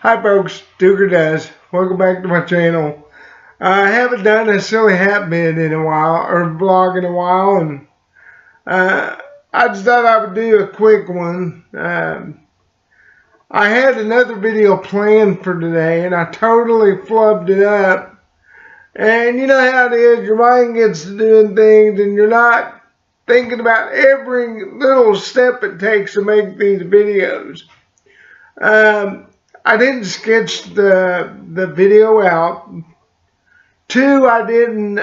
Hi folks, Duker does. Welcome back to my channel. I haven't done a silly hat vid in a while, or vlog in a while, and I just thought I would do a quick one. I had another video planned for today, and I totally flubbed it up. And you know how it is, your mind gets to doing things, and you're not thinking about every little step it takes to make these videos. I didn't sketch the video out. Two, I didn't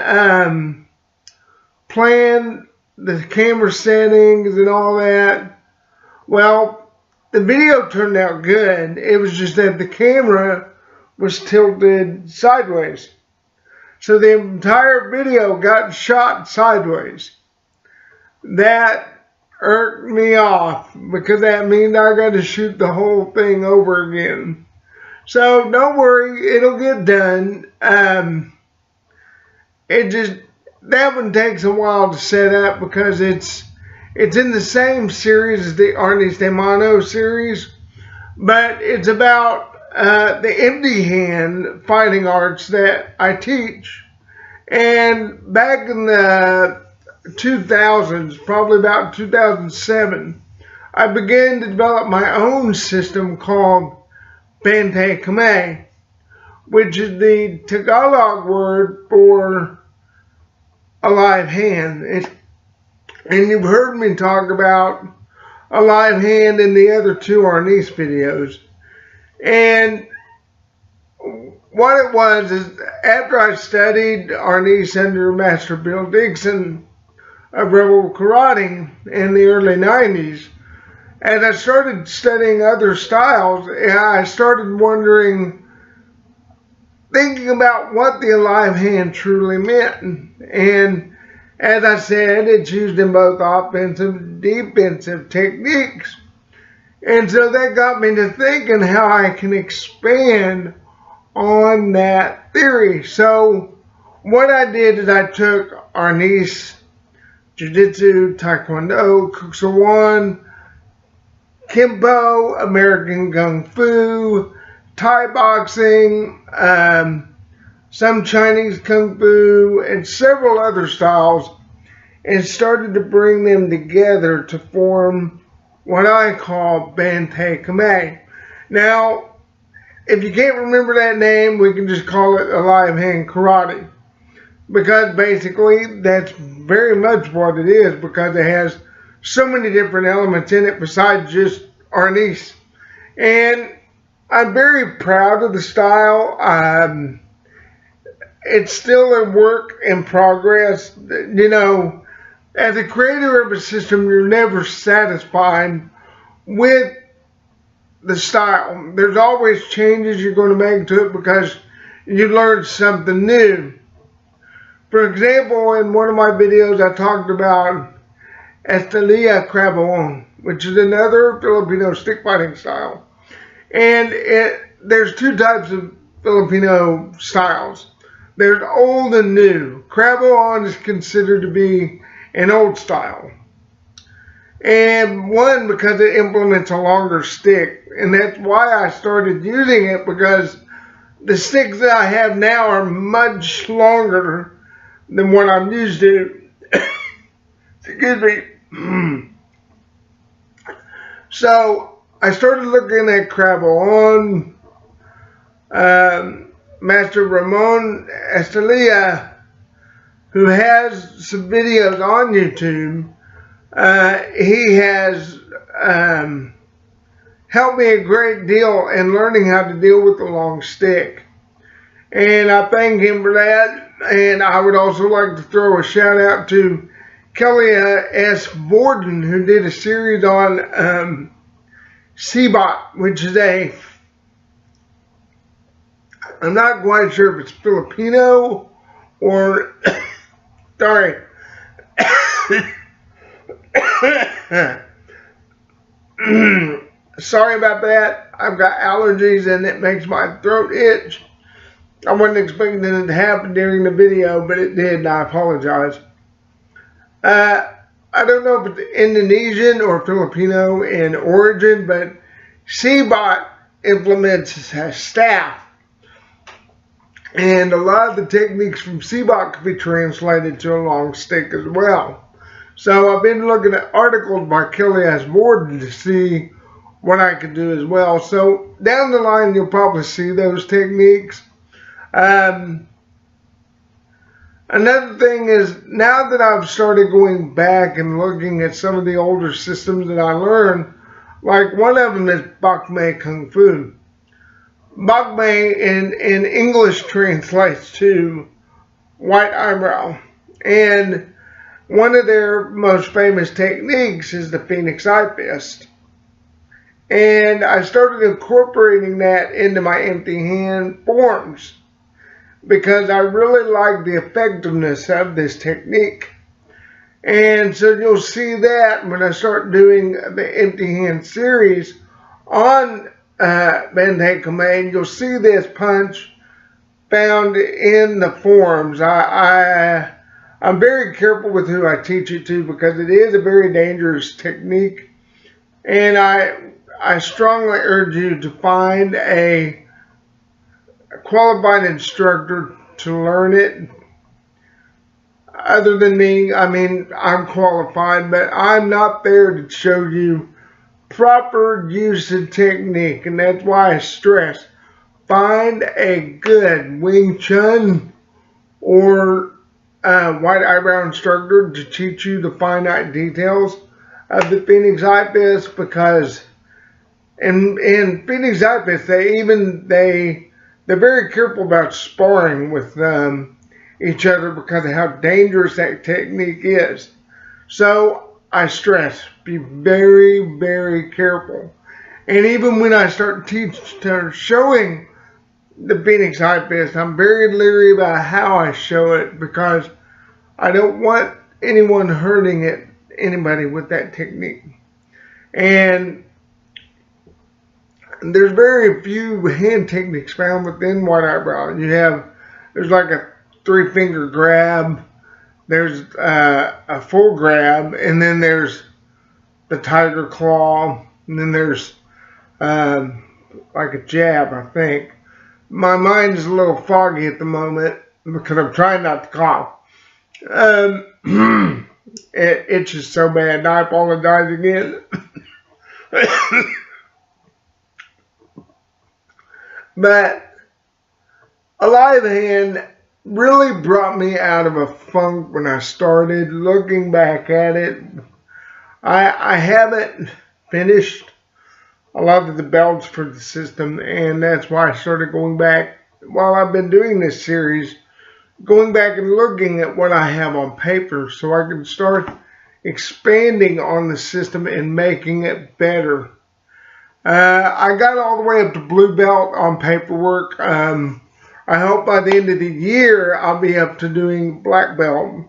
plan the camera settings and all that. Well, the video turned out good. It was just that the camera was tilted sideways. So the entire video got shot sideways. That irked me off because that means I got to shoot the whole thing over again. So don't worry, it'll get done. That one takes a while to set up because it's in the same series as the Arnis de Mano series, but it's about the empty hand fighting arts that I teach. And back in the 2000s, probably about 2007, I began to develop my own system called Bantay Camay, which is the Tagalog word for a live hand. And you've heard me talk about a live hand in the other two Arnis videos. And what it was is, after I studied Arnis under Master Bill Dixon of Rebel Karate in the early 90s, as I started studying other styles, I started thinking about what the alive hand truly meant. And as I said, it's used in both offensive and defensive techniques. And so that got me to thinking how I can expand on that theory. So what I did is I took Arnis, Jiu-Jitsu, Taekwondo, Kuksawan, Kempo, American Kung Fu, Thai boxing, some Chinese Kung Fu, and several other styles, and started to bring them together to form what I call Bantay Camay. Now, if you can't remember that name, we can just call it alive hand karate, because basically that's very much what it is, because it has so many different elements in it besides just Arnis. And I'm very proud of the style. It's still a work in progress. You know, as a creator of a system, you're never satisfied with the style. There's always changes you're going to make to it because you learned something new. For example, in one of my videos, I talked about Estrella Crabalon, which is another Filipino stick fighting style. And there's two types of Filipino styles. There's old and new. Crabalon is considered to be an old style. And one, because it implements a longer stick. And that's why I started using it, because the sticks that I have now are much longer than what I'm used to. Excuse me. So I started looking at Crabalon. Master Ramon Estrella, who has some videos on YouTube, he has helped me a great deal in learning how to deal with the long stick. And I thank him for that. And I would also like to throw a shout out to Kelly S. Borden, who did a series on Cbot, which is I'm not quite sure if it's Filipino or, sorry. Sorry about that. I've got allergies and it makes my throat itch. I wasn't expecting it to happen during the video, but it did, and I apologize. I don't know if it's Indonesian or Filipino in origin, but Cbot implements as staff. And a lot of the techniques from Seebach can be translated to a long stick as well. So I've been looking at articles by Kelly S. Borden to see what I can do as well. So down the line, you'll probably see those techniques. Another thing is, now that I've started going back and looking at some of the older systems that I learned, like one of them is Bak Mei Kung Fu. Bak Mei in English translates to white eyebrow. And one of their most famous techniques is the Phoenix Eye Fist. And I started incorporating that into my empty hand forms because I really like the effectiveness of this technique. And so you'll see that when I start doing the empty hand series on Bantay Camay, you'll see this punch found in the forms. I'm very careful with who I teach it to because it is a very dangerous technique. And I strongly urge you to find a qualified instructor to learn it. Other than me, I mean, I'm qualified, but I'm not there to show you proper use of technique. And that's why I stress, find a good Wing Chun or white eyebrow instructor to teach you the finite details of the Phoenix Eye Fist, because in Phoenix Eye Fist, they're very careful about sparring with each other because of how dangerous that technique is. So I stress, be very, very careful. And even when I start showing the Phoenix Eye Fist, I'm very leery about how I show it because I don't want anyone hurting anybody with that technique. And there's very few hand techniques found within white eyebrow. There's like a 3-finger grab, there's a full grab, and then there's the tiger claw, and then there's like a jab, I think. My mind is a little foggy at the moment because I'm trying not to cough. It itches so bad, and I apologize again. But a live hand really brought me out of a funk when I started looking back at it. I haven't finished a lot of the belts for the system, and that's why I started going back while I've been doing this series, going back and looking at what I have on paper so I can start expanding on the system and making it better. I got all the way up to blue belt on paperwork. I hope by the end of the year I'll be up to doing black belt.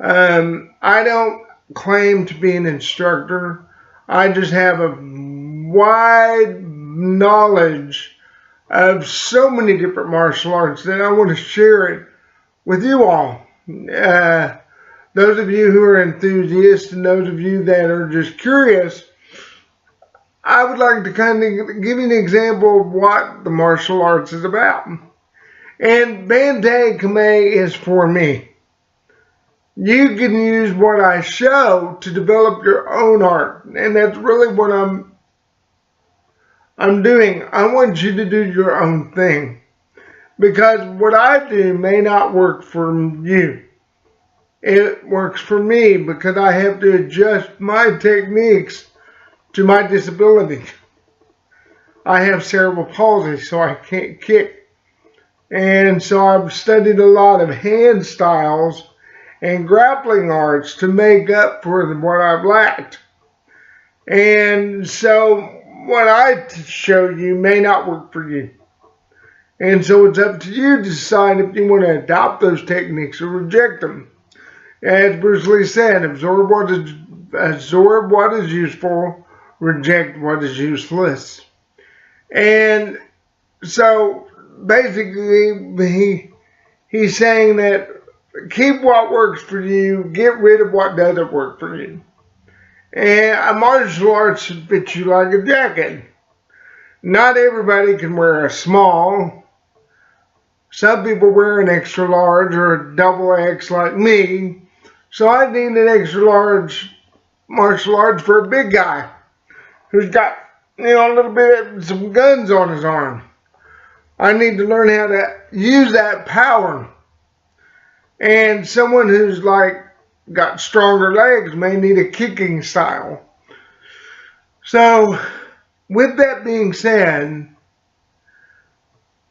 I don't claim to be an instructor. I just have a wide knowledge of so many different martial arts that I want to share it with you all. Those of you who are enthusiasts and those of you that are just curious, I would like to kind of give you an example of what the martial arts is about. And Bantay Camay is for me. You can use what I show to develop your own art. And that's really what I'm doing. I want you to do your own thing. Because what I do may not work for you. It works for me because I have to adjust my techniques to my disability. I have cerebral palsy, so I can't kick. And so I've studied a lot of hand styles and grappling arts to make up for what I've lacked. And so what I show you may not work for you. And so it's up to you to decide if you want to adopt those techniques or reject them. As Bruce Lee said, absorb what is useful, reject what is useless. And so basically he's saying that keep what works for you, get rid of what doesn't work for you. And a martial arts should fit you like a jacket. not everybody can wear a small. Some people wear an extra large or a double X like me. So I need an extra large martial arts for a big guy who's got, a little bit of some guns on his arm. I need to learn how to use that power. And someone who's got stronger legs may need a kicking style. So with that being said,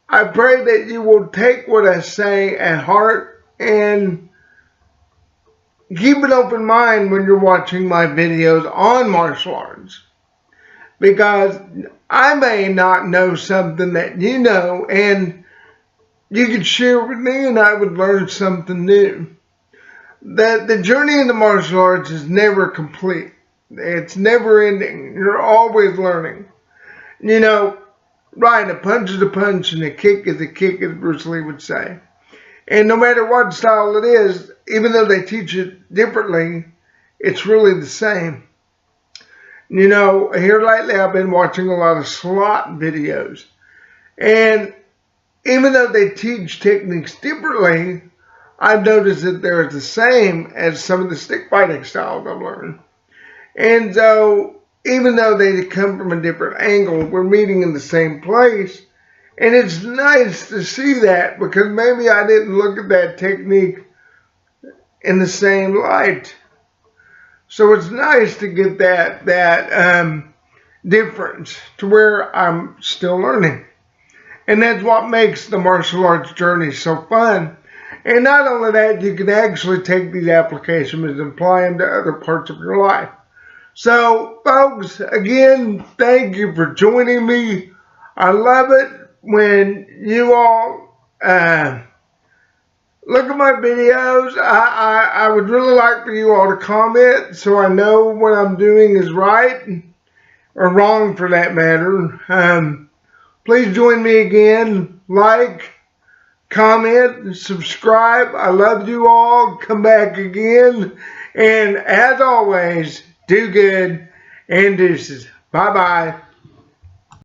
I pray that you will take what I say at heart and keep an open mind when you're watching my videos on martial arts. Because I may not know something that you know, and you could share with me and I would learn something new. The journey into martial arts is never complete. It's never ending. You're always learning. Right, a punch is a punch and a kick is a kick, as Bruce Lee would say. And no matter what style it is, even though they teach it differently, it's really the same. Here lately I've been watching a lot of slot videos. And even though they teach techniques differently, I've noticed that they're the same as some of the stick fighting styles I've learned. And so, even though they come from a different angle, we're meeting in the same place. And it's nice to see that, because maybe I didn't look at that technique in the same light. So it's nice to get that difference to where I'm still learning. And that's what makes the martial arts journey so fun. And not only that, you can actually take these applications and apply them to other parts of your life. So, folks, again, thank you for joining me. I love it when you all look at my videos. I would really like for you all to comment so I know what I'm doing is right or wrong for that matter. Please join me again. Like, comment, subscribe. I love you all. Come back again. And as always, do good and deuces. Bye-bye.